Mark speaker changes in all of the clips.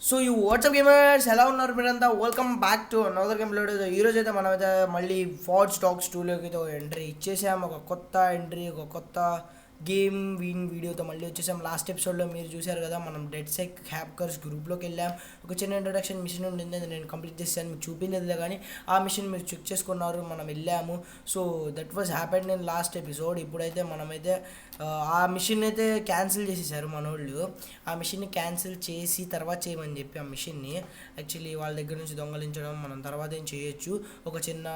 Speaker 1: So ఈ WhatsApp gamers ఎలా ఉన్నారు మీరంతా? Welcome back to another game load. ఈరోజు అయితే మనమైతే మళ్ళీ వాచ్ డాగ్స్ 2లోకి అయితే ఎంట్రీ ఇచ్చేసాం. ఒక కొత్త ఎంట్రీ, ఒక కొత్త గేమ్ వీడియోతో మళ్ళీ వచ్చేసాం. లాస్ట్ ఎపిసోడ్లో మీరు చూశారు కదా, మనం డెడ్ సెక్ హ్యాకర్స్ గ్రూప్లోకి వెళ్ళాం. ఒక చిన్న ఇంట్రడక్షన్ మిషన్ ఉండింది, అది నేను కంప్లీట్ చేశాను. మీకు చూపించలేదులే కానీ ఆ మిషన్ మీరు చెక్ చేసుకున్నారు. మనం వెళ్ళాము. So that was happened in last episode. ఇప్పుడైతే మనమైతే ఆ మిషన్ అయితే క్యాన్సిల్ చేసేసారు మన వాళ్ళు. ఆ మిషన్ని క్యాన్సిల్ చేసి తర్వాత చేయమని చెప్పి ఆ మిషన్ని యాక్చువల్లీ వాళ్ళ దగ్గర నుంచి దొంగలించడం మనం తర్వాత ఏం చేయొచ్చు. ఒక చిన్న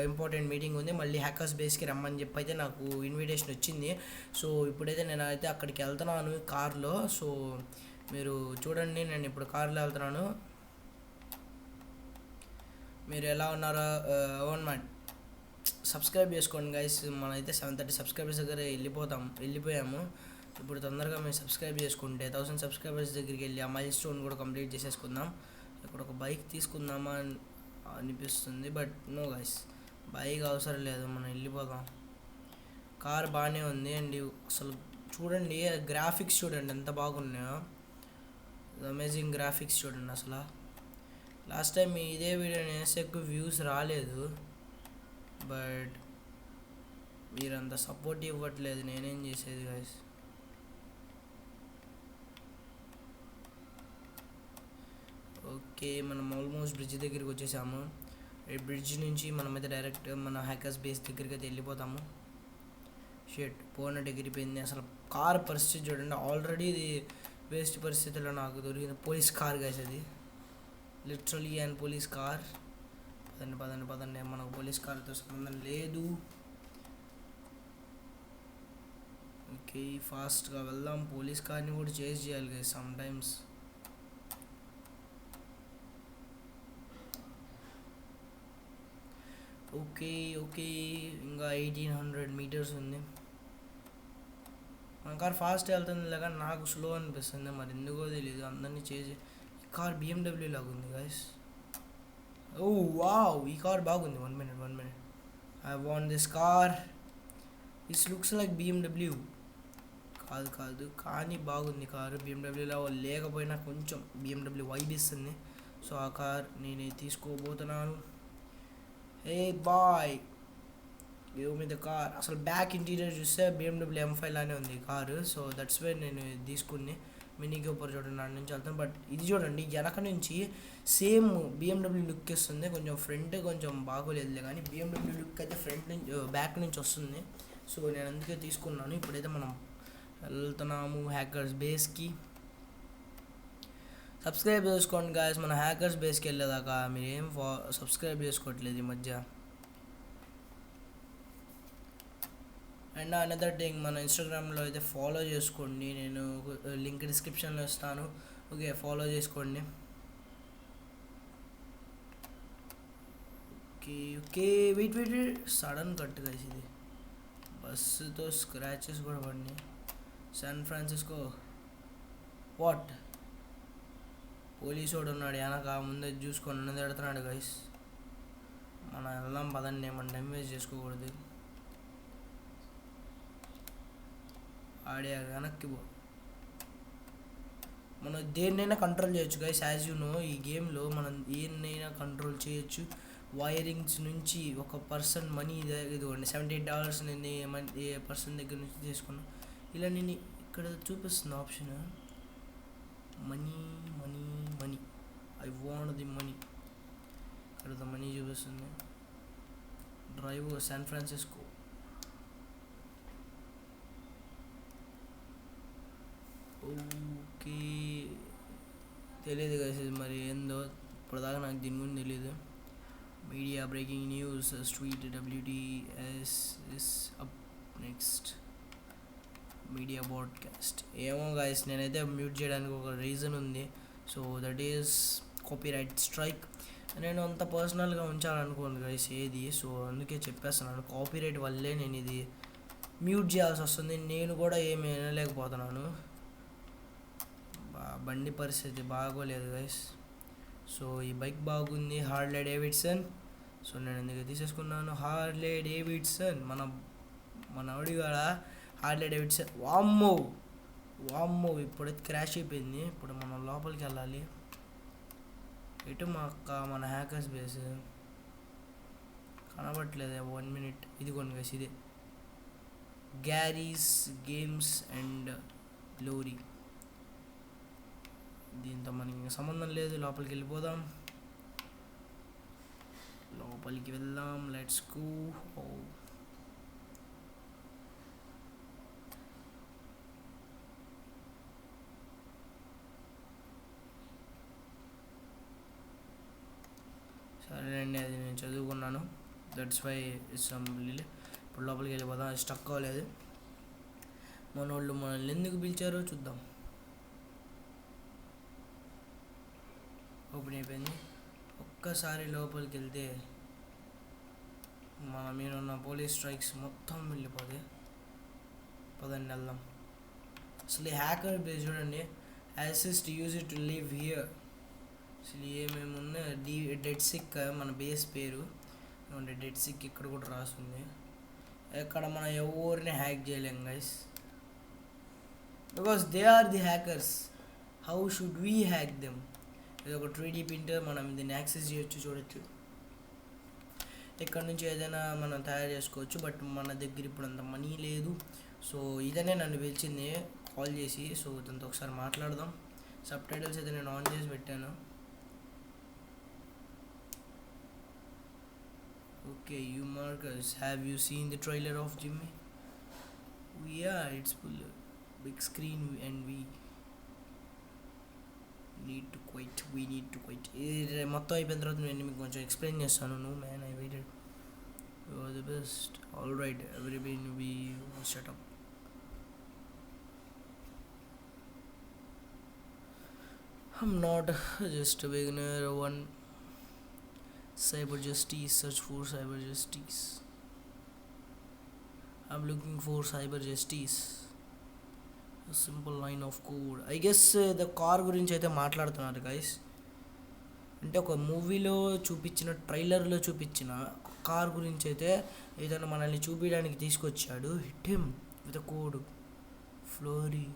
Speaker 1: ఇంపార్టెంట్ మీటింగ్ ఉంది, మళ్ళీ హ్యాకర్స్ బేస్కి రమ్మని చెప్పి అయితే నాకు ఇన్విటేషన్ వచ్చింది. సో ఇప్పుడైతే నేను అయితే అక్కడికి వెళ్తున్నాను కార్లో. సో మీరు చూడండి, నేను ఇప్పుడు కార్లో వెళ్తున్నాను. మీరు ఎలా ఉన్నారో మ్యాట్ సబ్స్క్రైబ్ చేసుకోండి గైస్. మనమైతే 730 సబ్స్క్రైబర్స్ దగ్గర వెళ్ళిపోయాము. ఇప్పుడు తొందరగా మీరు సబ్స్క్రైబ్ చేసుకుంటే 1000 సబ్స్క్రైబర్స్ దగ్గరికి వెళ్ళి ఆ మైల్ స్టోన్ కూడా కంప్లీట్ చేసేసుకుందాం. ఇక్కడ ఒక బైక్ తీసుకుందామా అనిపిస్తుంది, బట్ నో గైస్, బైక్ అవసరం లేదు, మనం వెళ్ళిపోదాం. కార్ బాగానే ఉంది అండి. అసలు చూడండి, గ్రాఫిక్స్ చూడండి ఎంత బాగున్నాయో. అమేజింగ్ గ్రాఫిక్స్ చూడండి అసలు. లాస్ట్ టైం ఇదే వీడియో వేస్తే ఎక్కువ వ్యూస్ రాలేదు, బట్ మీరంత సపోర్ట్ ఇవ్వట్లేదు, నేనేం చేసేది గైస్. ఓకే, మనం ఆల్మోస్ట్ బ్రిడ్జ్ దగ్గరికి వచ్చేసాము. ఈ బ్రిడ్జ్ నుంచి మనమైతే డైరెక్ట్ మన హ్యాకర్స్ బేస్ దగ్గరికి అయితే వెళ్ళిపోతాము. షెట్ పోనట్టు ఎగిరిపోయింది. అసలు కార్ పరిస్థితి చూడండి, ఆల్రెడీ ఇది వేస్ట్ పరిస్థితిలో నాకు దొరికిన పోలీస్ కార్ గైస్. అది లిటరలీ అండ్ పోలీస్ కార్. పదండి, మనకు పోలీస్ కార్తో సంబంధం లేదు. ఓకే, ఫాస్ట్గా వెళ్దాం. పోలీస్ కార్ని కూడా చేజ్ చేయాలి గైస్ సమ్ టైమ్స్. ఓకే ఇంకా 1800 మీటర్స్ ఉంది. మన కార్ ఫాస్ట్ వెళ్తుంది లేక నాకు స్లో అనిపిస్తుంది, మరి ఎందుకో తెలియదు. అందరినీ చేసి ఈ కార్ BMW లాగా ఉంది గైస్. ఓ వావ్, ఈ కార్ బాగుంది. One minute, I want this car. This looks like BMW. కాదు కానీ బాగుంది కారు. BMWలో లేకపోయినా కొంచెం BMW వైబ్ ఇస్తుంది. సో ఆ కార్ నేను తీసుకోబోతున్నాను. Hey boy, give me the car. అసలు బ్యాక్ ఇంటీరియర్ చూస్తే BMW M5 లానే ఉంది కారు. సో దట్స్ వై నేను తీసుకుని మినీ గోపర్ చూడండి నాటి నుంచి వెళ్తాను. బట్ ఇది చూడండి, వెనక నుంచి సేమ్ BMW లుక్ ఇస్తుంది. కొంచెం ఫ్రంట్ కొంచెం బాగోలేదులే కానీ BMW లుక్ అయితే ఫ్రంట్ నుంచి బ్యాక్ నుంచి వస్తుంది. సో నేను అందుకే తీసుకున్నాను. ఇప్పుడైతే మనం వెళ్తున్నాము హ్యాకర్స్ బేస్కి. సబ్స్క్రైబ్ చేసుకోండి గాయస్. మన హ్యాకర్స్ బేస్కి వెళ్ళేదాకా మీరు ఏం సబ్స్క్రైబ్ చేసుకోవట్లేదు ఈ మధ్య. అండ్ అనదర్ థింగ్, మన ఇన్స్టాగ్రామ్లో అయితే ఫాలో చేసుకోండి. నేను లింక్ డిస్క్రిప్షన్లో ఇస్తాను. ఓకే, ఫాలో చేసుకోండి. Okay wait sudden cut guys. ఇది బస్సుతో స్క్రాచెస్ కూడా పడినాయి. శాన్ ఫ్రాన్సిస్కో వాట్, పోలీసు వాడు ఉన్నాడు వెనక, ముందే చూసుకొని నన్ను తిడుతున్నాడు గైస్. మనం వెళ్దాం పదండి, మనం టైం వేస్ట్ చేసుకోకూడదు. ఆడే వెనక్కి పో. మనం దేన్నైనా కంట్రోల్ చేయొచ్చు గైస్. యాజ్ యూ నో, ఈ గేమ్లో మనం దేన్నైనా కంట్రోల్ చేయొచ్చు. వైరింగ్స్ నుంచి ఒక పర్సన్ మనీ ఇదిగోండి $78 నేను ఏ పర్సన్ దగ్గర నుంచి తీసుకున్నాను. ఇలా నేను ఇక్కడ చూపిస్తుంది option money. I want the money. ఇక్కడ మనీ చూపిస్తుంది. Drive San Francisco. ఓకే, తెలియదు కదా మరి ఏందో, ఇప్పటిదాకా నాకు దీని గురించి తెలియదు. Media breaking news, street WTS is up next. Media broadcast. ఏమో గాయస్, నేనైతే మ్యూట్ చేయడానికి ఒక రీజన్ ఉంది. So that is copyright strike. నేను అంత పర్సనల్గా ఉంచాలనుకోను గైస్ ఏది. సో అందుకే చెప్పేస్తున్నాను, కాపీరైట్ వల్లే నేను ఇది మ్యూట్ చేయాల్సి వస్తుంది. నేను కూడా ఏమి వినలేకపోతున్నాను. బండి పరిస్థితి బాగోలేదు గైస్. సో ఈ బైక్ బాగుంది, హార్లే డేవిడ్సన్. సో నేను ఎందుకు తీసేసుకున్నాను హార్లే డేవిడ్సన్. మన అడిగాడ హార్లే డేవిడ్సన్. వామ్మో ఇప్పుడైతే క్రాష్ అయిపోయింది. ఇప్పుడు మనం లోపలికి వెళ్ళాలి. ఎటు మా అక్క మన హ్యాకర్స్ బేస్ కనబట్లేదే 1 minute. ఇదిగోండి గైస్ ఇదే గ్యారీస్ గేమ్స్ అండ్ గ్లోరీ. దీంతో మనకి సంబంధం లేదు, లోపలికి వెళ్ళిపోదాం. లోపలికి వెళ్దాం, లెట్స్ గో. సరేనండి, అది నేను చదువుకున్నాను, దట్స్ వై ఇప్పుడు లోపలికి వెళ్ళిపోదాం. అది స్టక్ అవ్వలేదు. మన వాళ్ళు మనల్ని ఎందుకు పిలిచారో చూద్దాం. ఓపెన్ అయిపోయింది. ఒక్కసారి లోపలికి వెళ్తే మన మీద ఉన్న పోలీస్ స్ట్రైక్స్ మొత్తం వెళ్ళిపోతాయి. పదండి వెళ్దాం. అసలు ఈ హ్యాకర్ బేస్ చూడండి, assist use to live here. అసలు ఏమేమి ఉన్నాయి. డెడ్ సిక్ మన బేస్ పేరు. డెడ్ సిక్ ఇక్కడ కూడా రాస్తుంది. ఇక్కడ మనం ఎవరిని హ్యాక్ చేయలేం guys, because they are the hackers. How should we hack them? ఇది ఒక 3D ప్రింటర్, మనం దీన్ని యాక్సెస్ చేయొచ్చు, చూడొచ్చు. ఇక్కడ నుంచి ఏదైనా మనం తయారు చేసుకోవచ్చు. బట్ మన దగ్గర ఇప్పుడు అంత మనీ లేదు. సో ఇదనే నన్ను పిలిచింది కాల్ చేసి. సో దాంతో ఒకసారి మాట్లాడదాం. సబ్ టైటిల్స్ అయితే నేను ఆన్ చేసి పెట్టాను. Okay, you Marcus, have you seen the trailer of Jimmy? Yeah, it's full big screen and we need to quiet. ఇది మొత్తం అయిపోయిన తర్వాత నేను మీకు కొంచెం ఎక్స్ప్లెయిన్ చేస్తాను. No man, I waited, you are the best. All right, everybody we set up. I'm not just a beginner. One cyber justice, search for cyber justice. I'm looking for cyber justice. A simple line of code. I guess the car గురించి అయితే మాట్లాడుతున్నారు guys. అంటే ఒక మూవీలో చూపించిన ట్రైలర్లో చూపించిన car గురించి అయితే ఏదైనా మనల్ని చూపించడానికి తీసుకొచ్చాడు. హిట్ హిమ్ విత్ కోడ్ ఫ్లోరీ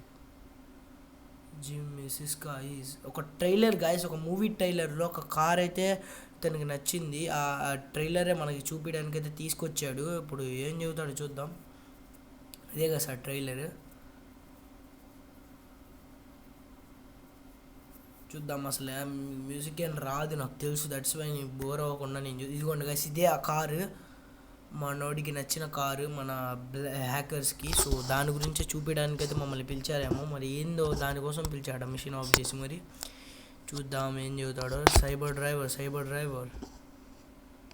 Speaker 1: జిమ్ సిస్కా ఈజ్ ఒక ట్రైలర్ గాయస్. ఒక మూవీ ట్రైలర్లో ఒక కార్ అయితే తనకి నచ్చింది. ఆ ట్రైలరే మనకి చూపించడానికి అయితే తీసుకొచ్చాడు. ఇప్పుడు ఏం చెబుతాడో చూద్దాం. అదే కదా సార్ ట్రైలర్, చూద్దాం. అసలు మ్యూజిక్ ఏం రాదు నాకు తెలుసు, దట్స్ వై నేను బోర్ అవ్వకుండా నేను ఇదిగోండి గాయస్, ఇదే ఆ కారు, మనోడికి నచ్చిన కారు మన హ్యాకర్స్కి. సో దాని గురించి చూపించడానికి అయితే మమ్మల్ని పిలిచారేమో, మరి ఏందో దానికోసం పిలిచాడు మిషన్ ఆఫ్ చేసి. మరి చూద్దాం ఏం చెబుతాడో. Cyber driver.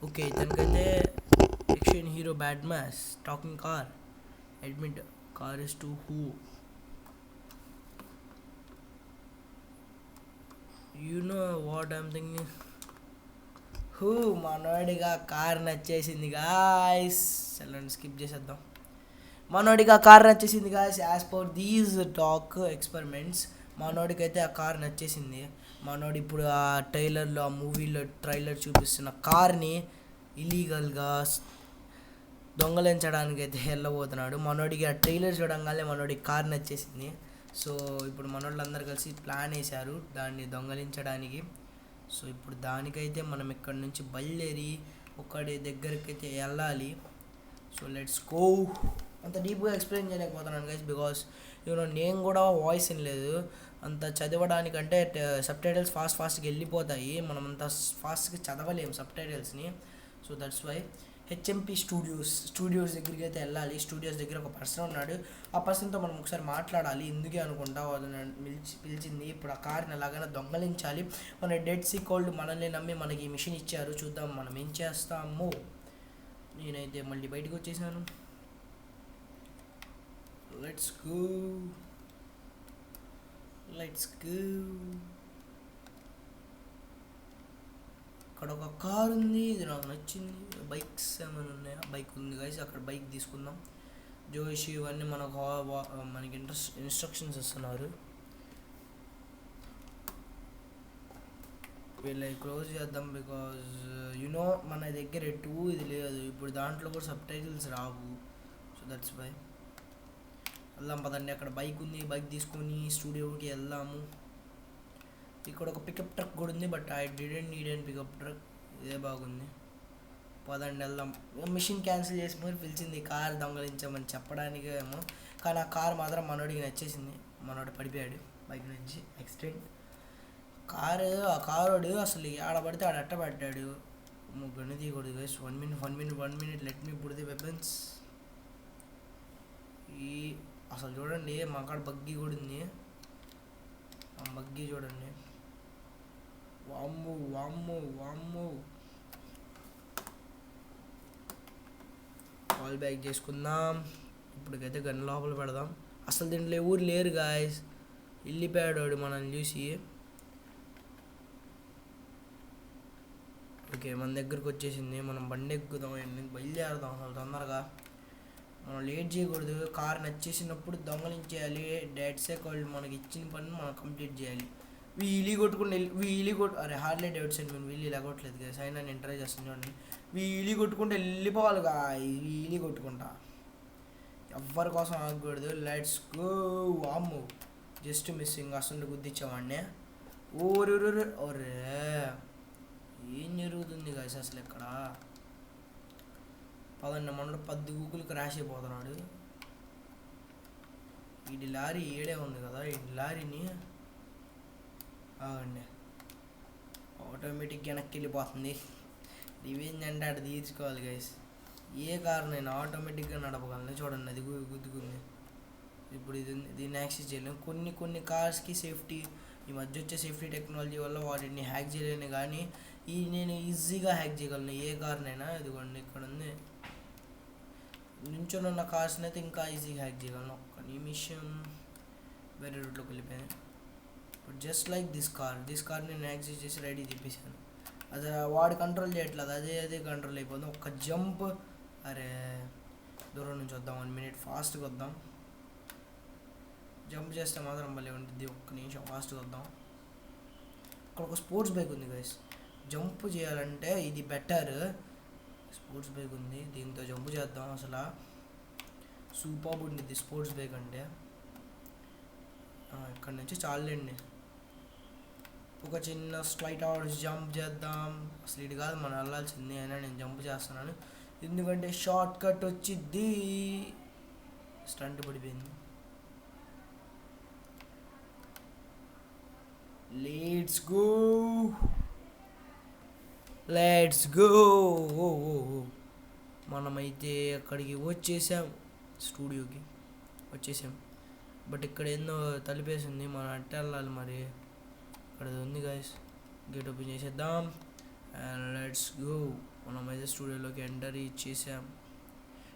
Speaker 1: ఓకే, ఇతనికైతే action hero bad mass talking car admit car is to who you know what I'm thinking. మనోడిగా కార్ నచ్చేసింది గాయస్. చల్లండి స్కిప్ చేసేద్దాం. మనోడిగా కార్ నచ్చేసింది guys. As per these talk experiments మనోడికైతే ఆ కార్ నచ్చేసింది. మనోడు ఇప్పుడు ఆ ట్రైలర్లో, ఆ మూవీలో ట్రైలర్ చూపిస్తున్న కార్ని ఇలీగల్గా దొంగలించడానికి అయితే వెళ్ళబోతున్నాడు. మనోడికి ఆ ట్రైలర్ చూడంగానే మనోడికి కార్ నచ్చేసింది. సో ఇప్పుడు మనోళ్ళందరూ కలిసి ప్లాన్ వేశారు దాన్ని దొంగలించడానికి. సో ఇప్పుడు దానికైతే మనం ఇక్కడ నుంచి బయలుదేరి ఒకటి దగ్గరికి అయితే వెళ్ళాలి. So let's go. అంత డీప్గా ఎక్స్ప్లెయిన్ చేయలేకపోతున్నాను గైస్, బికాస్ నేను కూడా వాయిస్ వినలేదు. అంత చదవడానికంటే సబ్ టైటిల్స్ ఫాస్ట్గా వెళ్ళిపోతాయి, మనం అంత ఫాస్ట్గా చదవలేము సబ్ టైటిల్స్ని. So that's why HMP studios దగ్గరికి అయితే వెళ్ళాలి. స్టూడియోస్ దగ్గర ఒక పర్సన్ ఉన్నాడు. ఆ పర్సన్తో మనం ఒకసారి మాట్లాడాలి. ఎందుకే అనుకుంటా వాళ్ళని పిలిచింది. ఇప్పుడు ఆ కార్ని ఎలాగైనా దొంగలించాలి. మన డెడ్ సిక్ వాళ్ళు మనల్ని నమ్మి మనకి మిషన్ ఇచ్చారు. చూద్దాం మనం ఏం చేస్తాము. నేనైతే మళ్ళీ బయటకు వచ్చేసాను. Let's go. అక్కడ ఒక కార్ ఉంది, ఇది నాకు నచ్చింది. బైక్స్ ఏమైనా ఉన్నాయా? బైక్ ఉంది గైస్, అక్కడ బైక్ తీసుకుందాం. జోషి ఇవన్నీ మనకి ఇన్స్ట్రక్షన్స్ ఇస్తున్నారు. వీళ్ళకి క్లోజ్ చేద్దాం, బికాజ్ మన దగ్గర ఇది లేదు. ఇప్పుడు దాంట్లో కూడా సబ్ టైటిల్స్ రావు. సో దట్స్ వై వెళ్దాం పదండి. అక్కడ బైక్ ఉంది, బైక్ తీసుకొని స్టూడియోకి వెళ్దాము. ఇక్కడ ఒక పికప్ ట్రక్ కూడా ఉంది, but I didn't need and pickup truck. ఇదే బాగుంది. పదండి వెళ్దాం. మిషన్ క్యాన్సిల్ చేసి మరి పిలిచింది కార్ దొంగలించామని చెప్పడానికి ఏమో, కానీ ఆ కార్ మాత్రం మనోడికి నచ్చేసింది. మనోడు పడిపోయాడు బైక్ నుంచి యాక్సిడెంట్. ఆ కారోడు అసలు ఆడబడితే ఆడ అట్టబడ్డాడు. ముగ్గురిని తీయకూడదు guys. 1 minute let me put the weapons. అసలు చూడండి మా కాడ బగ్గీ కూడా ఉంది. ఆ బగ్గీ చూడండి. వామ్మో వామ్మో వామ్మో. కాల్ బ్యాక్ చేసుకుందాం. ఇప్పటికైతే గన్ లోపల పెడదాం. అసలు దీంట్లో ఎవరు లేరు గాయస్. వెళ్ళిపోయాడు మనల్ని చూసి. ఓకే మన దగ్గరకు వచ్చేసింది. మనం బండి ఎక్కుదాం, బయలుదేరదాం అసలు తొందరగా. మనం లేట్ చేయకూడదు. కార్ నచ్చేసినప్పుడు దొంగలించేయాలి. డాట్సే కాళ్ళు మనకి ఇచ్చిన పని మనం కంప్లీట్ చేయాలి. వీలీ కొట్టుకుంటే అరే హార్లీ డేవిడ్సన్ మేము వీలీ ఇలా కొట్టలేదు కదా. అయినా నేను ట్రై చేస్తాను చూడండి. వీలీ కొట్టుకుంటే వెళ్ళిపోవాలిగా. వీలీ కొట్టుకుంటా, ఎవ్వరి కోసం ఆగకూడదు. Let's go. వామ్మో జస్ట్ మిస్సింగ్. అసలు గుద్దిచ్చామండి. ఓరే ఒరే ఏం జరుగుతుంది గాయస్ అసలు ఇక్కడ? పదండి. మనోడు 10 గూకులు క్రాష్ అయిపోతున్నాడు. ఈ లారీ ఏడే ఉంది కదా, ఈ లారీని ఆగండి. ఆటోమేటిక్గా వెనక్కి వెళ్ళిపోతుంది. రివెంజ్ అంటే అటు తీర్చుకోవాలి గైస్. ఏ కారు నేను ఆటోమేటిక్గా నడపగలను. చూడండి అది గుద్దుకుంది. ఇప్పుడు దీన్ని యాక్సెస్ చేయలేము. కొన్ని కార్స్కి సేఫ్టీ, ఈ మధ్య వచ్చే సేఫ్టీ టెక్నాలజీ వల్ల వాటిని హ్యాక్ చేయలేను, కానీ నేను ఈజీగా హ్యాక్ చేయగలను ఏ కార్నైనా. ఇదిగోండి ఇక్కడ ఉంది. నుంచొని ఉన్న కార్స్ని అయితే ఇంకా ఈజీగా హ్యాక్ చేయగలను. ఒక్క నిమిషం. వేరే రూట్లోకి వెళ్ళిపోయాను. But just like this car నేను యాక్సెస్ చేసి రెడీ తిప్పేసాను. అది వాడు కంట్రోల్ చేయట్లేదు, అదే కంట్రోల్ అయిపోతుంది. ఒక్క జంప్. అరే దూరం నుంచి వద్దాం. 1 minute ఫాస్ట్గా వద్దాం. జంప్ చేస్తే మాత్రం భలే ఉంటుంది. ఒక్క నిమిషం ఫాస్ట్గా వద్దాం. అక్కడ ఒక స్పోర్ట్స్ బైక్ ఉంది గైస్. జంప్ చేయాలంటే ఇది బెటర్. స్పోర్ట్స్ బైక్ ఉంది, దీంతో జంప్ చేద్దాం. అసలు సూపర్ ఉంటుంది స్పోర్ట్స్ బైక్ అంటే. ఇక్కడ నుంచి చాలండి. ఒక చిన్న స్ట్రైట్ అవుట్ జంప్ చేద్దాం. అసలు ఇది కాదు మనం వెళ్ళాల్సింది, అయినా నేను జంప్ చేస్తున్నాను ఎందుకంటే షార్ట్ కట్ వచ్చిద్ది. స్టంట్ పడిపోయింది. Let's go. మనమైతే అక్కడికి వచ్చేసాం, స్టూడియోకి వచ్చేసాం. బట్ ఇక్కడ ఏందో తలిపేసింది, మనం అట్ట వెళ్ళాలి. మరి ఇక్కడ ఉంది గాయస్. గేట్ ఓపెన్ చేసేద్దాం అండ్ లెట్స్ గో. మనమైతే స్టూడియోలోకి ఎంటర్ ఇచ్చేసాం.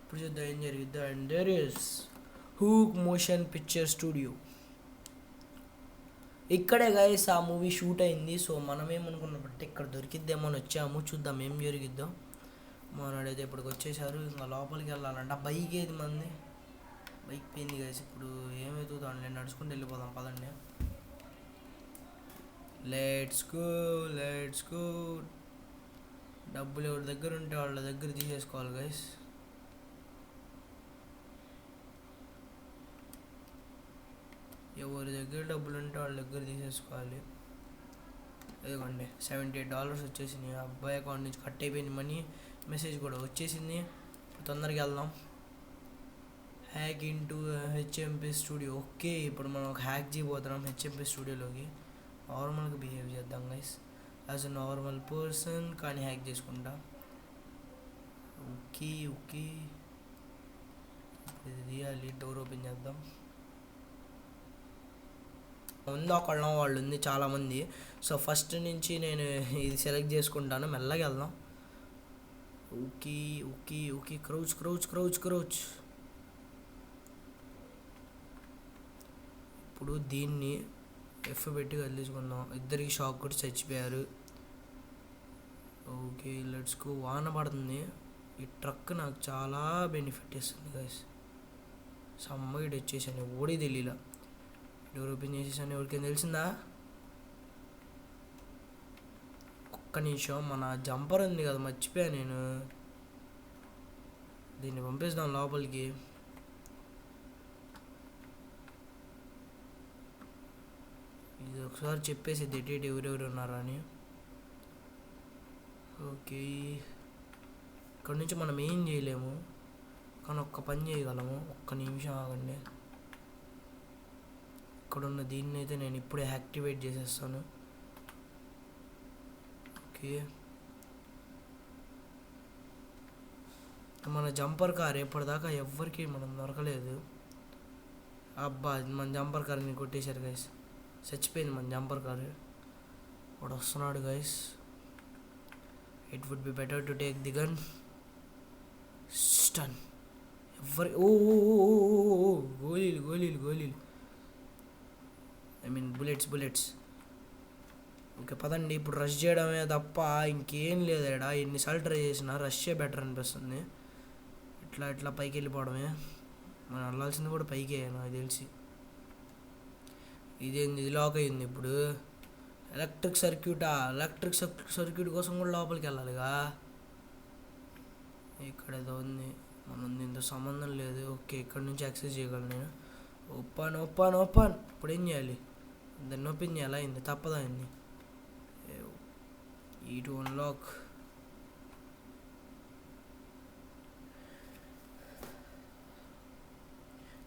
Speaker 1: ఇప్పుడు చూద్దాం ఏం జరిగిద్దా. And there is hook motion picture studio. ఇక్కడే గాయస్ ఆ మూవీ షూట్ అయింది. సో మనమేమనుకున్నాం బట్టి ఇక్కడ దొరికిద్దేమో అని వచ్చాము. చూద్దాం ఏం జరిగిద్దో. మనోడైతే ఇప్పటికి వచ్చేసారు. ఇంకా లోపలికి వెళ్ళాలంట. బైక్ ఏది మంది? బైక్ పోయింది గాయస్. ఇప్పుడు ఏమవుతుందో నేను నడుచుకుంటూ వెళ్ళిపోదాం పదండి. Let's go. డబ్బులు ఎవరి దగ్గర ఉంటే వాళ్ళ దగ్గర తీసేసుకోవాలి గైస్. ఎవరి దగ్గర డబ్బులు ఉంటే వాళ్ళ దగ్గర తీసేసుకోవాలి. ఇదిగోండి $78 వచ్చేసింది. అబ్బాయి అకౌంట్ నుంచి కట్ అయిపోయింది మనీ. మెసేజ్ కూడా వచ్చేసింది. తొందరగా వెళ్దాం. Hack into HMP studio. Okay ఇప్పుడు మనం ఒక హ్యాక్ చేయబోతున్నాం హెచ్ఎంపీ స్టూడియోలోకి. నార్మల్గా బిహేవ్ చేద్దాం guys, as a normal person, కానీ హ్యాక్ చేసుకుంటా. ఓకే ఇది తీయాలి. డోర్ ఓపెన్ చేద్దాం. ఉంది ఒకళ్ళం వాళ్ళు ఉంది చాలామంది. సో ఫస్ట్ నుంచి నేను ఇది సెలెక్ట్ చేసుకుంటాను. మెల్లగా వెళ్దాం. Okay crouch. ఇప్పుడు దీన్ని ఎఫ్ పెట్టి కదిలించుకుందాం. ఇద్దరికి షాక్ కొట్టి చచ్చిపోయారు. Okay let's go. వాన పడుతుంది. ఈ ట్రక్ నాకు చాలా బెనిఫిట్ ఇస్తుంది గైస్. సమ్మగిడి వచ్చేసాను, ఓడి తెలియలా. డోర్ ఓపెన్ చేసేసాను. ఎవరికైనా తెలిసిందా? ఒక్క నిమిషం. మన జంపర్ ఉంది కదా, మర్చిపోయా నేను. దీన్ని పంపిస్తాం లోపలికి. ఇది ఒకసారి చెప్పేసి ఎటు ఎవరెవరు ఉన్నారని. ఓకే, ఇక్కడ నుంచి మనం ఏం చేయలేము, కానీ ఒక్క పని చేయగలము. ఒక్క నిమిషం ఆగండి. ఇక్కడున్న దీన్ని అయితే నేను ఇప్పుడే యాక్టివేట్ చేసేస్తాను. ఓకే, మన జంపర్ కార్ ఎప్పటిదాకా ఎవ్వరికి మనం దొరకలేదు. అబ్బా, మన జంపర్ కార్ని కొట్టేశారు గైస్. చచ్చిపోయింది మన జంపర్ కార్. వాడు వస్తున్నాడు guys. It would be better to take the gun. Stun. ఎవరి ఓ గోళీలు గోళీలు గోళీలు, ఐ మీన్ బుల్లెట్స్. ఓకే పదండి, ఇప్పుడు రష్ చేయడమే తప్ప ఇంకేం లేదాడా. ఎన్నిసార్లు ట్రై చేసినా రష్ బెటర్ అనిపిస్తుంది. ఇట్లా పైకి వెళ్ళిపోవడమే. మనం వెళ్ళాల్సింది కూడా పైకే నాకు తెలిసి. ఇదేంది, ఇది లాక్ అయింది ఇప్పుడు. ఎలక్ట్రిక్ సర్క్యూట్ కోసం కూడా లోపలికి వెళ్ళాలిగా. ఇక్కడ ఏదో ఉంది, మనం దీంతో సంబంధం లేదు. ఓకే, ఇక్కడ నుంచి యాక్సెస్ చేయగలను నేను. ఓపెన్. ఇప్పుడు ఏం చేయాలి? దాన్ని ఓపెన్ చేయాలా? అయింది, తప్పదా అయింది. ఈ టు అన్లాక్.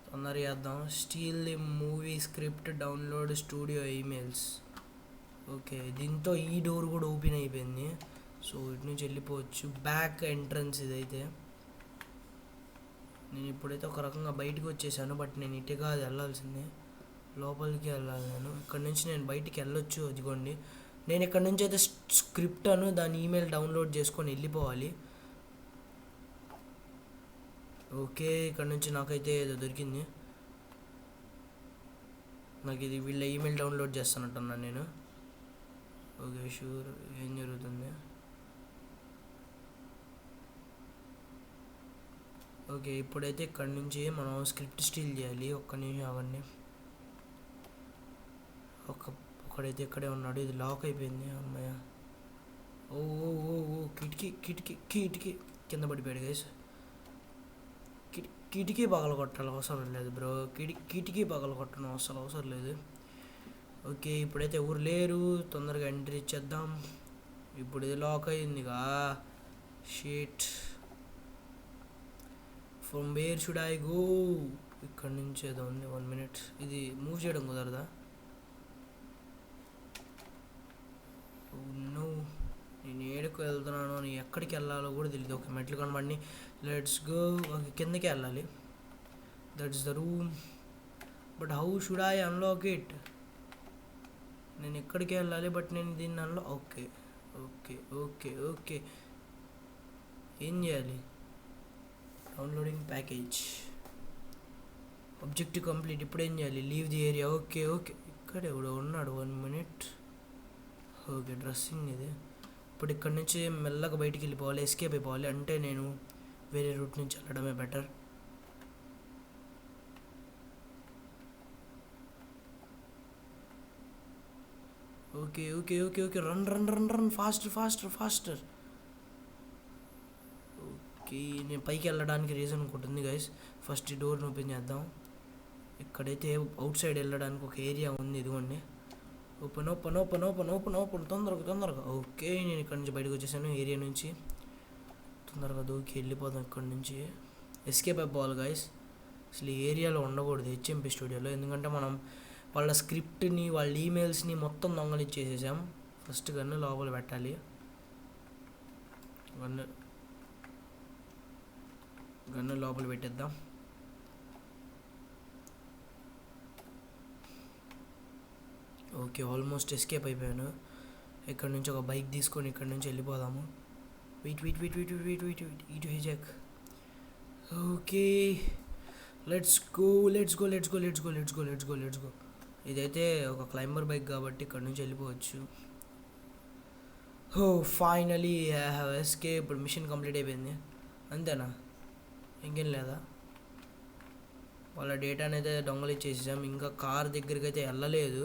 Speaker 1: తొందర చేద్దాం. Steel the movie script, download studio emails. Okay, దీంతో ఈ డోర్ కూడా ఓపెన్ అయిపోయింది. సో ఇటు నుంచి వెళ్ళిపోవచ్చు. బ్యాక్ ఎంట్రన్స్ ఇదైతే. నేను ఇప్పుడైతే ఒక రకంగా బయటకు వచ్చేసాను, బట్ నేను ఇటే కాదు వెళ్ళాల్సిందే, లోపలికి వెళ్ళాలి నేను. ఇక్కడ నుంచి నేను బయటికి వెళ్ళొచ్చు. అదిగోండి, నేను ఇక్కడ నుంచి అయితే స్క్రిప్ట్ దాని ఈమెయిల్ డౌన్లోడ్ చేసుకొని వెళ్ళిపోవాలి. ఓకే, ఇక్కడ నుంచి నాకైతే ఏదో దొరికింది. నాకు ఇది వీళ్ళ ఈమెయిల్ డౌన్లోడ్ చేస్తానంటున్నాను నేను. Okay, sure. ఏం జరుగుతుంది? ఓకే, ఇప్పుడైతే ఇక్కడ నుంచి మనం స్క్రిప్ట్ స్టీల్ చేయాలి. ఒక్క నిమిషం అవన్నీ. ఒకడైతే ఇక్కడే ఉన్నాడు. ఇది లాక్ అయిపోయింది. అమ్మాయ, ఓ కిటికీ కింద పడిపోయాడు గైస్. కిటికీ పగల కొట్టాలి అవసరం లేదు బ్రో. కిటికీ పగల కొట్టడం అవసరం లేదు. ఓకే, ఇప్పుడైతే ఎవరు లేరు, తొందరగా ఎంట్రీ ఇచ్చేద్దాం. ఇప్పుడు ఇది లాక్ అయిందిగా. Shit. From where should I go? ఇక్కడ నుంచి ఏదో ఉంది. 1 minute. ఇది మూవ్ చేయడం కుదరదా? నేను ఏడుకు వెళ్తున్నాను, నేను ఎక్కడికి వెళ్ళాలో కూడా తెలియదు. ఒక మెట్లు కనబడి లెట్స్ గో. కిందకి వెళ్ళాలి. That's the room. But how should I unlock it? నేను ఎక్కడికి వెళ్ళాలి, బట్ నేను దీన్ని ఓకే ఓకే ఓకే ఓకే ఏం చేయాలి? Downloading package. Objective complete. ఇప్పుడు ఏం చేయాలి? Leave the area. Okay okay, ఇక్కడ ఎవడో ఉన్నాడు. 1 minute. ఓకే, డ్రెస్సింగ్ ఇది. ఇప్పుడు ఇక్కడ నుంచి మెల్లగా బయటికి వెళ్ళిపోవాలి, ఎస్కేప్ అయిపోవాలి. అంటే నేను వేరే రూట్ నుంచి వెళ్ళడమే better. Okay okay okay okay, run faster. Okay, నేను పైకి వెళ్ళడానికి రీజన్ ఒకటి ఉంది గైస్. ఫస్ట్ ఈ డోర్ని ఓపెన్ చేద్దాం. ఇక్కడైతే అవుట్ సైడ్ వెళ్ళడానికి ఒక ఏరియా ఉంది. ఇదిగోండి, ఓపెన్. తొందరగా. ఓకే, నేను ఇక్కడ నుంచి బయటకు వచ్చేసాను ఏరియా నుంచి. తొందరగా దూకి వెళ్ళిపోదాం ఇక్కడ నుంచి. ఎస్కేప్ అయిపోవాలి గైస్. అసలు ఈ ఏరియాలో ఉండకూడదు హెచ్ఎంపి స్టూడియోలో, ఎందుకంటే మనం వాళ్ళ స్క్రిప్ట్ని, వాళ్ళ ఈమెయిల్స్ని మొత్తం దొంగలిచ్చేసేసాం. ఫస్ట్ గన్ను లోపల పెట్టాలి. గన్ను లోపల పెట్టేద్దాం. ఓకే, ఆల్మోస్ట్ ఎస్కేప్ అయిపోయాను. ఇక్కడ నుంచి ఒక బైక్ తీసుకొని ఇక్కడ నుంచి వెళ్ళిపోదాము. వెయిట్ ఇటు హిజాక్. Okay, let's go. ఇదైతే ఒక క్లైంబర్ బైక్ కాబట్టి ఇక్కడ నుంచి వెళ్ళిపోవచ్చు. ఓ ఫైనలీ ఐ హ్యావ్ ఎస్కేప్. ఇప్పుడు మిషన్ కంప్లీట్ అయిపోయింది. అంతేనా? ఇంకేం లేదా? వాళ్ళ డేటాని అయితే దొంగలు ఇచ్చేసాం. ఇంకా కార్ దగ్గరికి అయితే వెళ్ళలేదు.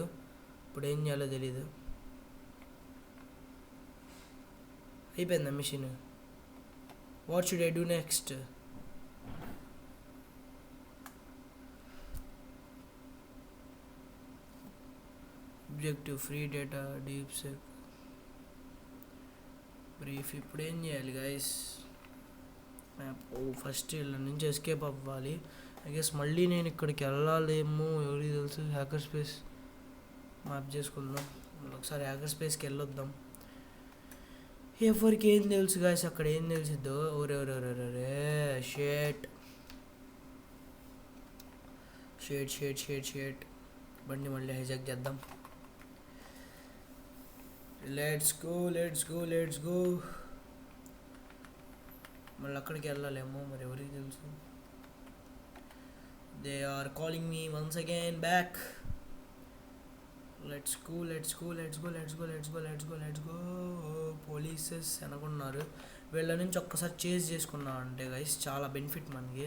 Speaker 1: ఇప్పుడు ఏం చేయాలో తెలీదు. అయిపోయిందా mission? What should I do next? Objective free data DedSec brief. ఇప్పుడు ఏం చేయాలి గైస్? మ్యాప్. ఫస్ట్ ఇలా నుంచి ఎస్కేప్ అవ్వాలి. ఐ గెస్ మళ్ళీ నేను ఇక్కడికి వెళ్ళాలేమో, ఎవరికి తెలుసు. హ్యాకర్ స్పేస్ మ్యాప్ చేసుకుందాం. ఒకసారి హ్యాకర్ స్పేస్కి వెళ్ళొద్దాం. ఎవరికి ఏం తెలుసు గాయస్, అక్కడ ఏం తెలిసిద్దో. ఓరే షేట్ షేట్ షేట్ షేట్ షేట్. బండి మళ్ళీ హైజాక్ చేద్దాం. Let's go. మళ్ళీ అక్కడికి వెళ్ళాలేమో, మరి ఎవరికి తెలుసు. They are calling me once again back. Let's go. Polices అనుకున్నారు. వీళ్ళ నుంచి ఒక్కసారి చేజ్ చేసుకున్నాం అంటే గైస్ చాలా బెనిఫిట్ మనకి.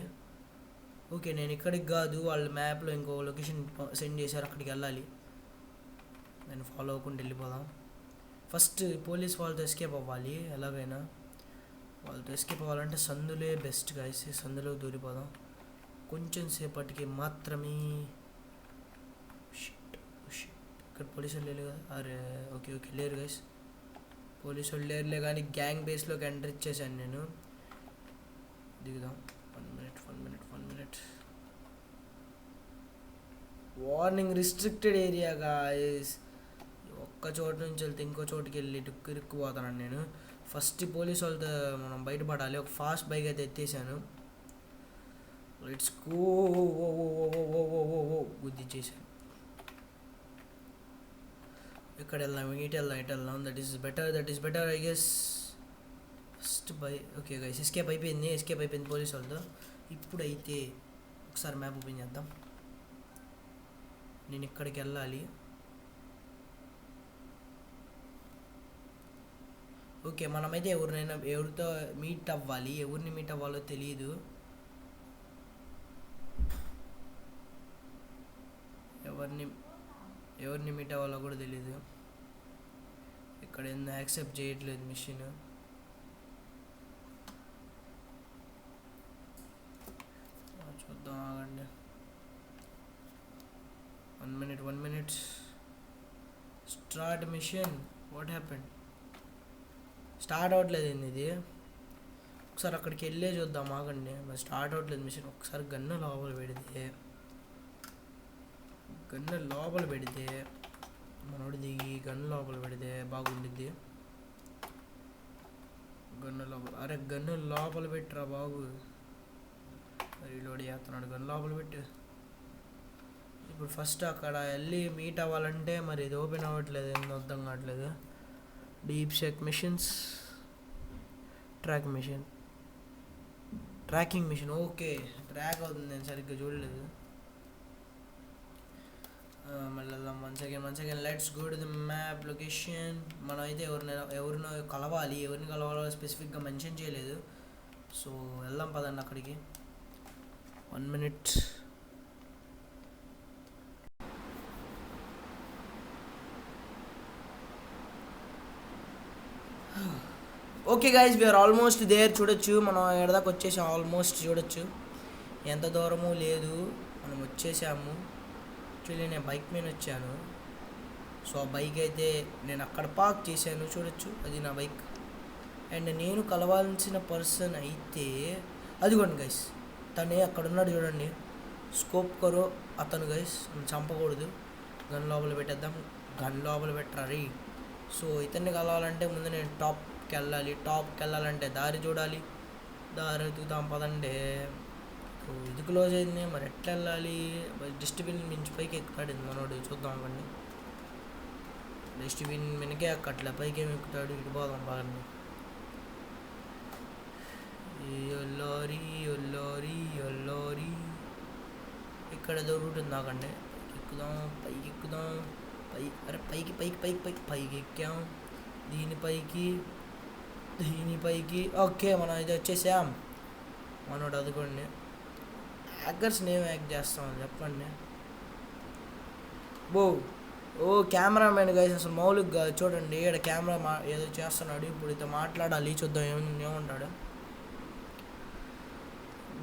Speaker 1: ఓకే, నేను ఇక్కడికి కాదు, వాళ్ళు మ్యాప్లో ఇంకో లొకేషన్ సెండ్ చేశారు, అక్కడికి వెళ్ళాలి. నేను ఫాలో అవ్వకుండా వెళ్ళిపోదాం. ఫస్ట్ పోలీస్ వాళ్ళతో ఎస్కేప్ అవ్వాలి ఎలాగైనా. వాళ్ళతో ఎస్కేప్ అవ్వాలంటే సందులే బెస్ట్ గైస్. సందులో దూరిపోదాం కొంచెం సేపటికి మాత్రమే. ఇక్కడ పోలీసు వాళ్ళు లేరు కదా. అరే ఓకే లేరు గైస్, పోలీసు వాళ్ళు లేరులే. కానీ గ్యాంగ్ బేస్లోకి ఎంటర్ ఇచ్చేసాను నేను. దిగుదాం. 1 minute. Warning, restricted area guys. ఒక్క చోటు నుంచి వెళ్తే ఇంకో చోటుకి వెళ్ళి ఇరుక్కుపోతాను నేను. ఫస్ట్ పోలీసు వాళ్ళతో మనం బయటపడాలి. ఒక ఫాస్ట్ బైక్ అయితే ఎత్తేసాను. Let's go. గుద్దిచ్చేసాను. ఇక్కడ వెళ్దాం, ఇటు వెళ్దాం. That is better I guess. First okay guys, escape అయిపోయింది పోలీసు వాళ్ళతో. ఇప్పుడైతే ఒకసారి మ్యాప్ ఓపెన్ చేద్దాం. నేను ఇక్కడికి వెళ్ళాలి. ఓకే, మనమైతే ఎవరితో మీట్ అవ్వాలి. ఎవరిని మీట్ అవ్వాలో తెలియదు. ఎవరిని మీట్ అవ్వాలో కూడా తెలీదు. ఇక్కడ ఏందో యాక్సెప్ట్ చేయట్లేదు మిషన్. చూద్దాం, ఆగండి. 1 minute. Start mission. What happened? Start అవ్వట్లేదు ఏంది ఇది? ఒకసారి అక్కడికి వెళ్ళే చూద్దాం, ఆగండి. మరి స్టార్ట్ అవ్వట్లేదు మిషన్. ఒకసారి గన్ను లోపల పెడితే మనోడు దిగి గన్ను లోపల పెడితే బాగుండిద్ది. గన్ను లోపల పెట్టరా బాబు. రీలోడ్ చేస్తున్నాడు. గన్ను లోపల పెట్టు. ఇప్పుడు ఫస్ట్ అక్కడ వెళ్ళి మీట్ అవ్వాలంటే మరి ఇది ఓపెన్ అవ్వట్లేదు, ఏం అర్థం కావట్లేదు. DedSec missions, tracking mission. Okay, track అవుతుంది. నేను సరిగ్గా చూడలేదు. మళ్ళీ వెళ్దాం. Once again let's go to the map location. మనం అయితే ఎవరినో కలవాలి. ఎవరిని కలవాలో స్పెసిఫిక్గా మెన్షన్ చేయలేదు. సో వెళ్దాం పదండి అక్కడికి. 1 minute. Okay guys, we are almost there. చూడొచ్చు, మనం ఎడదాకా వచ్చేసాం. ఆల్మోస్ట్ చూడొచ్చు, ఎంత దూరము లేదు, మనం వచ్చేసాము. యాక్చువల్లీ నేను బైక్ మీద వచ్చాను. సో ఆ బైక్ అయితే నేను అక్కడ పార్క్ చేశాను. చూడొచ్చు, అది నా బైక్. అండ్ నేను కలవాల్సిన పర్సన్ అయితే అదిగోండి గైస్, తనే అక్కడ ఉన్నాడు చూడండి. స్కోప్ కరో అతను గైస్. చంపకూడదు. గన్ లోపల పెట్టేద్దాం. గన్ లోపల పెట్టాలి. సో ఇతన్ని కలవాలంటే ముందు నేను టాప్కి వెళ్ళాలంటే దారి చూడాలి. దారి ఎదుగుతాం పదండి. ఇది క్లోజ్ అయింది, మరి ఎట్లా వెళ్ళాలి? డస్ట్బిన్ మించి పైకి ఎక్కుతాడు మనోడు. చూద్దాం అవ్వండి. డస్ట్బిన్ మినకే అక్కట్లే, పైకి ఏమి ఎక్కుతాడు. ఇటు పోదాం బాగా. ఒల్లోరీ ఇక్కడ ఏదో రూట్ ఉంది, ఆగండి. పైకి ఎక్కుదాం. పైకి ఎక్కాం. దీనిపైకి ఓకే, మనం ఇది వచ్చేసాం. మనోడు అదుకోండి. హ్యాకర్స్ని ఏం హ్యాక్ చేస్తామని చెప్పండి. ఓ కెమెరామెన్ గైస్, అసలు మౌలికగా చూడండి. ఇక్కడ కెమెరా ఏదో చేస్తున్నాడు. ఇప్పుడు ఇతో మాట్లాడాలి, చూద్దాం ఏమంటాడు.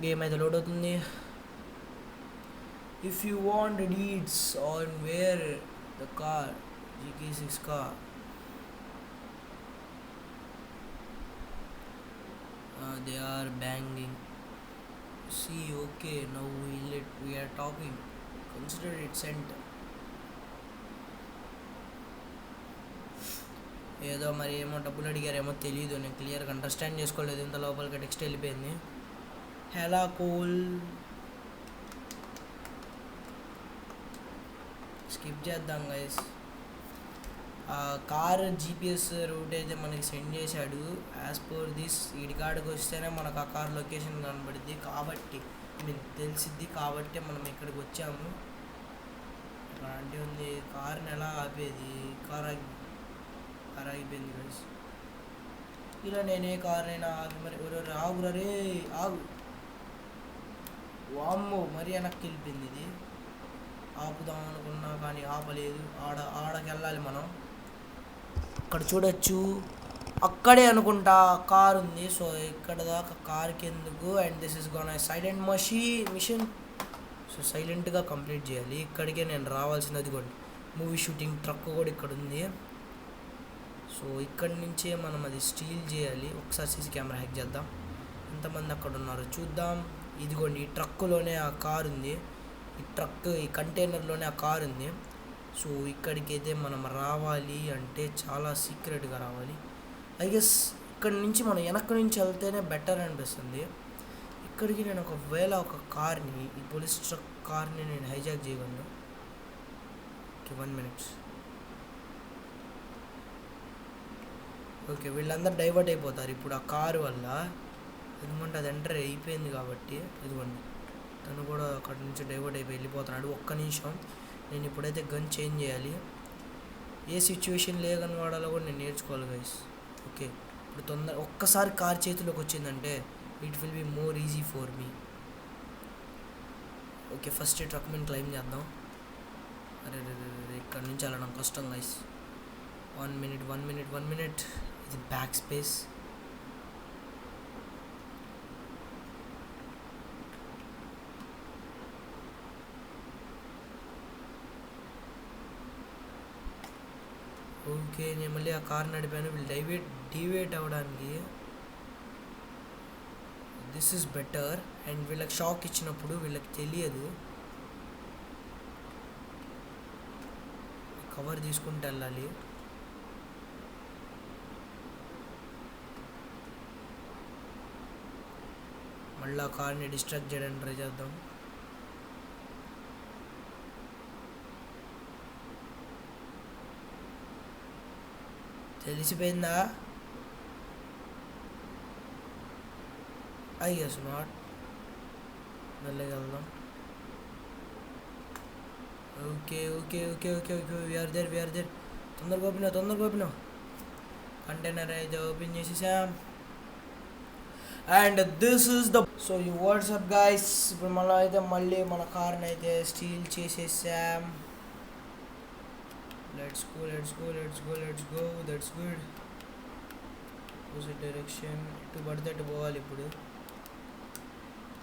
Speaker 1: గేమ్ అయితే లోడ్ అవుతుంది. If you want deeds on wear the car GK6 car. They are banging. See, okay, now we are talking. Consider it sent. ఏదో మరి ఏమో డబ్బులు అడిగారేమో తెలియదు, నేను క్లియర్గా అండర్స్టాండ్ చేసుకోలేదు. ఇంత లోపలికి టెక్స్ట్ వెళ్ళిపోయింది. హెలా కూల్. స్కిప్ చేద్దాం గైస్. కార్ జీపీఎస్ రూట్ అయితే మనకి సెండ్ చేశాడు. యాజ్ పర్ దిస్ ఈడికాడికి వస్తేనే మనకు ఆ కార్ లొకేషన్ కనబడుద్ది కాబట్టి, తెలిసిద్ది కాబట్టి మనం ఇక్కడికి వచ్చాము. ఇక్కడ అంటే ఉంది, కార్ని ఎలా ఆపేది? కార్ ఆగిపోయింది గైస్. ఇలా నేనే కార్నైనా ఆపి మరి ఆగురా రే ఆగు. వామ్మో మరీ వెనక్కి వెళ్ళిపోయింది ఇది. ఆపుదాం అనుకున్నా కానీ ఆపలేదు. ఆడకి వెళ్ళాలి మనం. అక్కడ చూడొచ్చు, అక్కడే అనుకుంటా కార్ ఉంది. సో ఇక్కడ దాకా కార్కి ఎందుకు? And this is gone silent mission. So సైలెంట్గా కంప్లీట్ చేయాలి. ఇక్కడికే నేను రావాల్సినది కూడా. మూవీ షూటింగ్ ట్రక్ కూడా ఇక్కడ ఉంది. సో ఇక్కడి నుంచే మనం అది స్టీల్ చేయాలి. ఒకసారి సీసీ కెమెరా హ్యాక్ చేద్దాం. ఎంతమంది అక్కడ ఉన్నారో చూద్దాం. ఇదిగోండి, ఈ ట్రక్కులోనే ఆ కార్ ఉంది. ఈ కంటైనర్లోనే ఆ కార్ ఉంది. సో ఇక్కడికి అయితే మనం రావాలి అంటే చాలా సీక్రెట్గా రావాలి. ఐ గెస్ ఇక్కడి నుంచి మనం వెనక్కి నుంచి వెళ్తేనే బెటర్ అనిపిస్తుంది. ఇక్కడికి నేను ఒకవేళ ఒక కార్ని, ఈ పోలీస్ ట్రక్ కార్ని నేను హైజాక్ చేయగలను. Okay, 1 minute. ఓకే, వీళ్ళందరూ డైవర్ట్ అయిపోతారు ఇప్పుడు ఆ కారు వల్ల. ఎందుకంటే అది ఎంటర్ అయిపోయింది కాబట్టి. ఇదిగోండి, తను కూడా అక్కడి నుంచి డైవర్ట్ అయిపోయి వెళ్ళిపోతున్నాడు. ఒక్క నిమిషం, నేను ఇప్పుడైతే గన్ చేంజ్ చేయాలి. ఏ సిచ్యువేషన్ లేదని వాడాలో కూడా నేను నేర్చుకోవాలి గైస్. ఓకే, ఇప్పుడు ఒక్కసారి కార్ చేతిలోకి వచ్చిందంటే it will be more easy for me. Okay, first truck మీద క్లైమ్ చేద్దాం. అరే ఇక్కడ నుంచి వెళ్ళడం కష్టం గైస్. 1 minute. ఇది బ్యాక్ స్పేస్. ఓకే, నేను మళ్ళీ ఆ కార్ నడిపాను. వీళ్ళు డివేట్ అవ్వడానికి దిస్ ఇస్ బెటర్. అండ్ వీళ్ళకి షాక్ ఇచ్చినప్పుడు వీళ్ళకి తెలియదు. కవర్ తీసుకుంటూ వెళ్ళాలి. మళ్ళీ ఆ కార్ని డిస్ట్రాక్ట్ చేయడానికి ట్రై చేద్దాం. తెలిసిపోయిందా? I guess not. వెళ్ళగలుగుదాం. Okay, we're there. తొందరగా ఓపెన్. కంటైనర్ అయితే ఓపెన్ చేసేసాం. And this is the so ఈ వాట్సాప్ గైస్. ఇప్పుడు మనం అయితే మళ్ళీ మన కార్ని అయితే స్టీల్ చేసేసాం. Let's go. That's good. Opposite direction. ఇటు పడితే అటు పోవాలి ఇప్పుడు.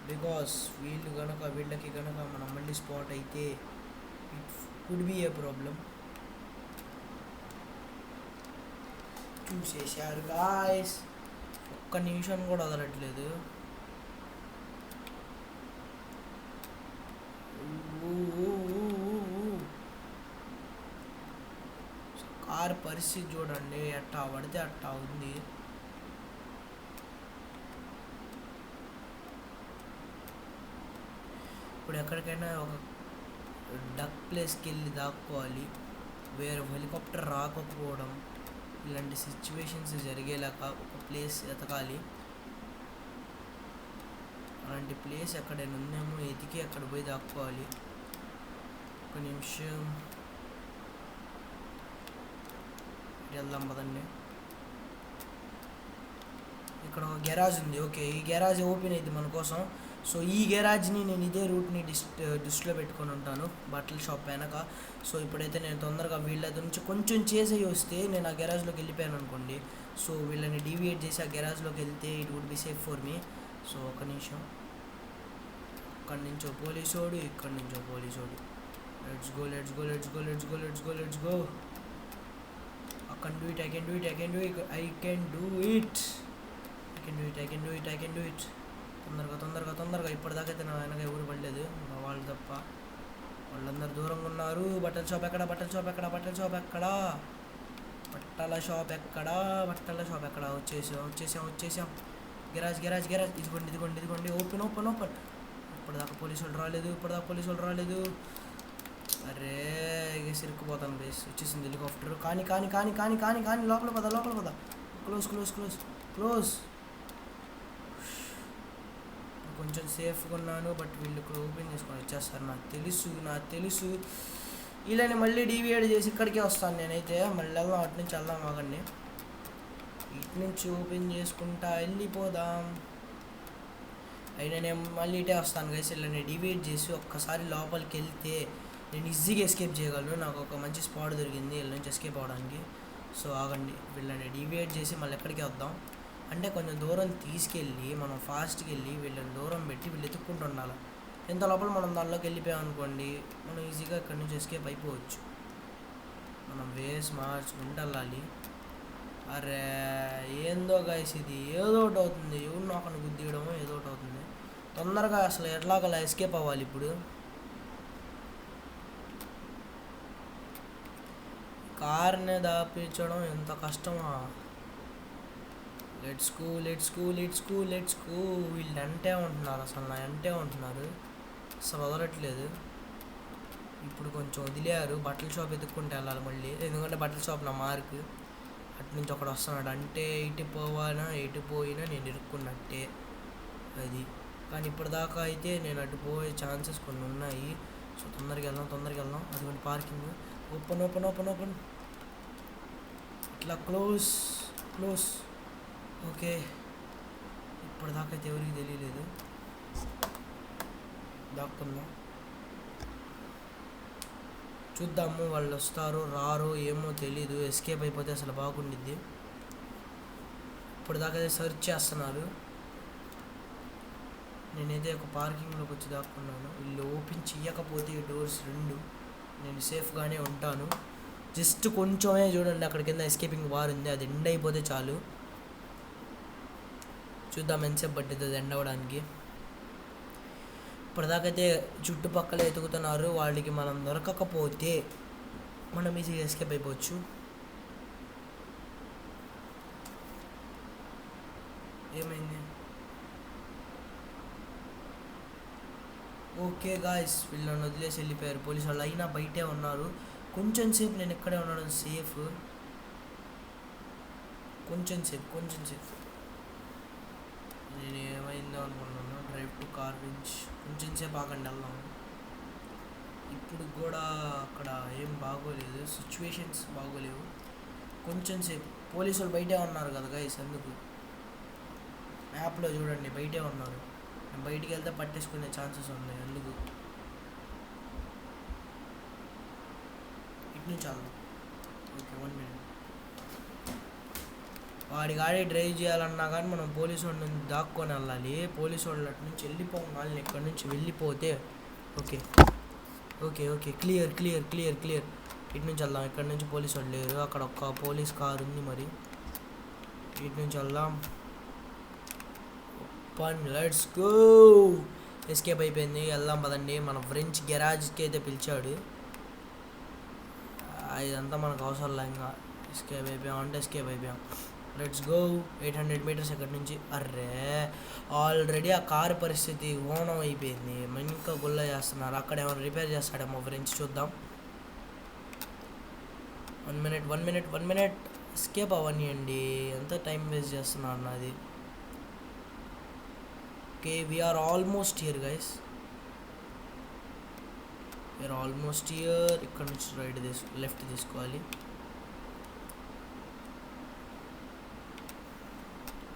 Speaker 1: బికాస్ వీళ్ళకి కనుక మనం మళ్ళీ స్పాట్ అయితే it could be a problem. చూసేసారు గాయస్. ఒక్క నిమిషం కూడా వదలట్లేదు. కార్ పరిస్థితి చూడండి, ఎట్టా పడితే అట్టా ఉంది. ఇప్పుడు ఎక్కడికైనా ఒక డక్ ప్లేస్కి వెళ్ళి దాక్కోవాలి. వేరే హెలికాప్టర్ రాకపోవడం, ఇలాంటి సిచ్యువేషన్స్ జరిగేలాగా ఒక ప్లేస్ ఎతకాలి. అలాంటి ప్లేస్ ఎక్కడైనా ఉందేమో ఎతికి అక్కడ పోయి దాక్కోవాలి. ఒక నిమిషం వెళ్దాం పదండి. ఇక్కడ ఒక గ్యారాజ్ ఉంది. ఓకే, ఈ గ్యారాజ్ ఓపెన్ అయింది మన కోసం. సో ఈ గ్యారాజ్ని నేను ఇదే రూట్ని దృష్టిలో పెట్టుకొని ఉంటాను, బట్టల షాప్ వెనక. సో ఇప్పుడైతే నేను తొందరగా వీళ్ళ నుంచి కొంచెం చేసి వస్తే నేను ఆ గ్యారాజ్లోకి వెళ్ళిపోయాను అనుకోండి. సో వీళ్ళని డీవియేట్ చేసి ఆ గ్యారాజ్లోకి వెళ్తే it would be safe for me. So ఒక నిమిషం, అక్కడి నుంచో పోలీసోడు, ఇక్కడి నుంచో పోలీసోడు. Let's go. can do it, I can do it, I can do it, I can do it, I can do it, I can do it, I can do it. తొందరగా ఇప్పటిదాకైతే నా వెనక ఎవరు పడలేదు, వాళ్ళు తప్ప. వాళ్ళందరూ దూరంగా ఉన్నారు. బట్టల షాప్ ఎక్కడ, బట్టల షాప్ ఎక్కడ, బట్టల షాప్ ఎక్కడ, బట్టల షాప్ ఎక్కడ, బట్టల షాప్ ఎక్కడ? వచ్చేసాం. గెరాజ్ ఇదిగోండి. ఓపెన్. ఇప్పటిదాకా పోలీసు వాళ్ళు రాలేదు. అరే సిరుక్కుపోతాను బేస్. వచ్చేసింది హెలికాప్టర్. కానీ లోపల పద. క్లోజ్. కొంచెం సేఫ్గా ఉన్నాను, బట్ వీళ్ళు ఇక్కడ ఓపెన్ చేసుకొని వచ్చేస్తారు. నాకు తెలుసు వీళ్ళని మళ్ళీ డీవియేట్ చేసి ఇక్కడికే వస్తాను నేనైతే. మళ్ళీ అటు నుంచి వెళ్దాం, ఆగండి. ఇటు నుంచి ఓపెన్ చేసుకుంటా వెళ్ళిపోదాం. అయినా నేను మళ్ళీ ఇటే వస్తాను గైస్. వీళ్ళని డీవియేట్ చేసి ఒక్కసారి లోపలికి వెళ్తే నేను ఈజీగా ఎస్కేప్ చేయగలను. నాకు ఒక మంచి స్పాట్ దొరికింది వీళ్ళ నుంచి ఎస్కేప్ అవ్వడానికి. సో ఆగండి, వీళ్ళని డీవియేట్ చేసి మళ్ళీ ఎక్కడికి వద్దాం అంటే కొంచెం దూరం తీసుకెళ్ళి మనం ఫాస్ట్కి వెళ్ళి వీళ్ళని దూరం పెట్టి వీళ్ళు ఎత్తుక్కుంటూ ఉండాలి. ఎంత లోపల మనం దానిలోకి వెళ్ళిపోయాం అనుకోండి, మనం ఈజీగా ఇక్కడ నుంచి ఎస్కేప్ అయిపోవచ్చు. మనం వేస్ మార్చుకుంటూ వెళ్ళాలి. అరే ఏందో గైస్, ఇది ఏదో ఒకటి అవుతుంది. ఎవరు నాకు గుద్దియడమో ఏదో ఒకటి అవుతుంది. తొందరగా అసలు ఎట్లాగలా ఎస్కేప్ అవ్వాలి ఇప్పుడు. కార్ని దాపించడం ఎంత కష్టమా. Let's go. వీళ్ళు అంటే ఉంటున్నారు, అసలు నా అంటే ఉంటున్నారు, అసలు వదలట్లేదు. ఇప్పుడు కొంచెం వదిలేరు. బట్టల షాప్ ఎత్తుక్కుంటూ వెళ్ళాలి మళ్ళీ, ఎందుకంటే బట్టల షాప్ నా మార్క్. అటు నుంచి ఒకడు వస్తున్నాడు అంటే ఇటు పోయినా నేను ఇరుక్కున్నట్టే అది. కానీ ఇప్పటిదాకా అయితే నేను అటు పోయే ఛాన్సెస్ కొన్ని ఉన్నాయి. సో తొందరగా వెళ్దాం. అటువంటి పార్కింగ్. ఓపెన్. ఇట్లా క్లోజ్. ఓకే, ఇప్పటిదాకా అయితే ఎవరికి తెలియలేదు. దాక్కుందాం, చూద్దాము వాళ్ళు వస్తారో రారో ఏమో తెలీదు. ఎస్కేప్ అయిపోతే అసలు బాగుండిద్ది. ఇప్పటిదాకా అయితే సర్చ్ చేస్తున్నారు. నేనైతే ఒక పార్కింగ్లోకి వచ్చి దాక్కున్నాను. వీళ్ళు ఓపెన్ చేయకపోతే ఈ డోర్స్ రెండు నేను సేఫ్గానే ఉంటాను. జస్ట్ కొంచెమే చూడండి, అక్కడ కింద ఎస్కేపింగ్ బార్ ఉంది, అది ఎండ్ అయిపోతే చాలు. చూద్దాం ఎంతసేపు పట్టింది అది ఎండ్ అవ్వడానికి. ఇప్పటిదాకైతే చుట్టుపక్కల ఎతుకుతున్నారు. వాళ్ళకి మనం దొరకకపోతే మనం ఈజీగా ఎస్కేప్ అయిపోవచ్చు. ఏమైంది? ఓకే గాయ్స్, వీళ్ళని వదిలేసి వెళ్ళిపోయారు పోలీసు వాళ్ళు. అయినా బయటే ఉన్నారు. కొంచెం సేపు నేను ఇక్కడే ఉండడం సేఫ్. కొంచెం సేపు నేను ఏమైందో అనుకున్నాను. Drive to car bench. కొంచెం సేపు ఆగండి వెళ్దాం. ఇప్పుడు కూడా అక్కడ ఏం బాగోలేదు, సిచ్యువేషన్స్ బాగోలేవు. కొంచెం సేపు పోలీసు వాళ్ళు బయటే ఉన్నారు కదా గైస్, అందుకు మ్యాప్లో చూడండి బయటే ఉన్నారు. నేను బయటికి వెళ్తే పట్టేసుకునే ఛాన్సెస్ ఉన్నాయి, అందుకు ఇటు నుంచి వెళ్దాం. Okay, 1 minute. వాడి గాడి డ్రైవ్ చేయాలన్నా కానీ మనం పోలీసు వాళ్ళ నుంచి దాక్కొని వెళ్ళాలి. పోలీసు వాళ్ళ నుంచి వెళ్ళిపోవాలి. ఇక్కడ నుంచి వెళ్ళిపోతే ఓకే క్లియర్. ఇటు నుంచి వెళ్దాం. ఇక్కడ నుంచి పోలీసు వాళ్ళు లేరు, అక్కడ ఒక పోలీస్ కార్ ఉంది. మరి ఇటు నుంచి వెళ్దాం. Let's go. ఎస్కేప్ అయిపోయింది. వెళ్దాం పదండి. మన ఫ్రెంచ్ గెరాజ్కి అయితే పిలిచాడు. ఇదంతా మనకు అవసరం లే, ఇంకా ఎస్కేప్ అయిపోయాం. Let's go. 800 meters ఎక్కడి నుంచి. అర్రే ఆల్రెడీ ఆ కారు పరిస్థితి ఓనం అయిపోయింది. ఇంకా గుల్ల చేస్తున్నారు. అక్కడ ఏమైనా రిపేర్ చేస్తాడేమో ఫ్రెండ్స్, చూద్దాం. 1 minute. ఎస్కేప్ అవ్వనియండి, ఎంత టైం వేస్ట్ చేస్తున్నారు నాది. Okay, we're almost here guys. ఇక్కడ నుంచి లెఫ్ట్ తీసుకోవాలి.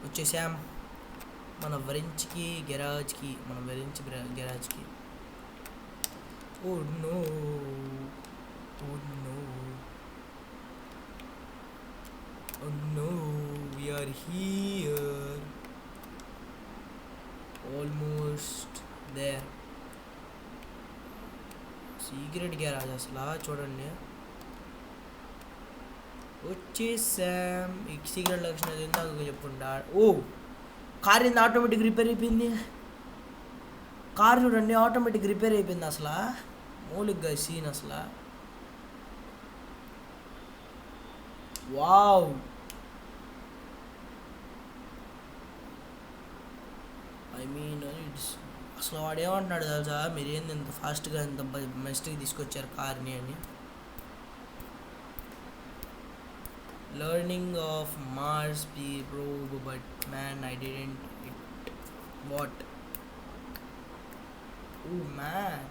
Speaker 1: వచ్చేసాం మన ఫ్రెంచ్కి గెరాజ్కి. Oh no we're here, almost there. Secret garage అసలు చూడండి. వచ్చేసాం. ఈ సీక్రెట్ లొకేషన్ అది ఇందాక చెప్పుకుంటా. ఓ కార్ ఏంది ఆటోమేటిక్ రిపేర్ అయిపోయింది. కార్ చూడండి ఆటోమేటిక్ రిపేర్ అయిపోయింది. అసలు మౌలిక్గా సీన్ అసలు వావ్. ఐ మీన్ ఇట్స్ అసలు వాడు ఏమంటున్నాడు తెలుసా, మీరు ఏంది ఇంత ఫాస్ట్గా ఇంత బెస్ట్గా తీసుకొచ్చారు కార్ని అని. Learning of Mars be probe but man I didn't it what. Oh man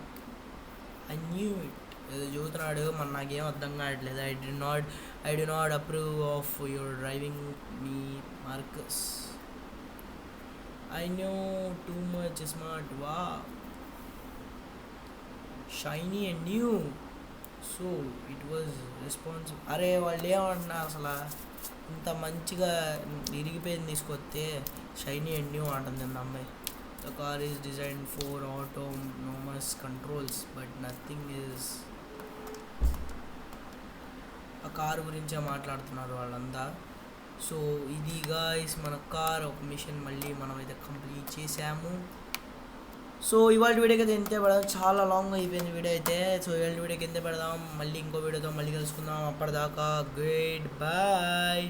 Speaker 1: I knew it. ఏదో చదువుతున్నాడు మన, నాకేం అర్థం కావట్లేదు. I do not approve of your driving me Marcus. I know too much smart. Wow. Shiny and new. So it was responsible. అరే వాళ్ళు ఏమంటున్నా అసలు ఇంత మంచిగా ఇరిగిపోయింది తీసుకొస్తే షైనీ అండ్ న్యూ అంటుంది అమ్మాయి. The car is design for autonomous controls but nothing is. ఆ కారు గురించే మాట్లాడుతున్నారు వాళ్ళంతా. సో ఇది గాయ్స్ మన కార్ ఒక మిషన్ మళ్ళీ మనం అయితే కంప్లీట్ చేసాము. సో ఇవాళ వీడియోకి అయితే ఎంతే పెడదాం, చాలా లాంగ్ అయిపోయింది వీడియో అయితే. సో ఇవాళ వీడియోకి ఎంతే పెడదాం, మళ్ళీ ఇంకో వీడియోతో మళ్ళీ కలుసుకుందాం. అప్పటిదాకా గుడ్ బాయ్.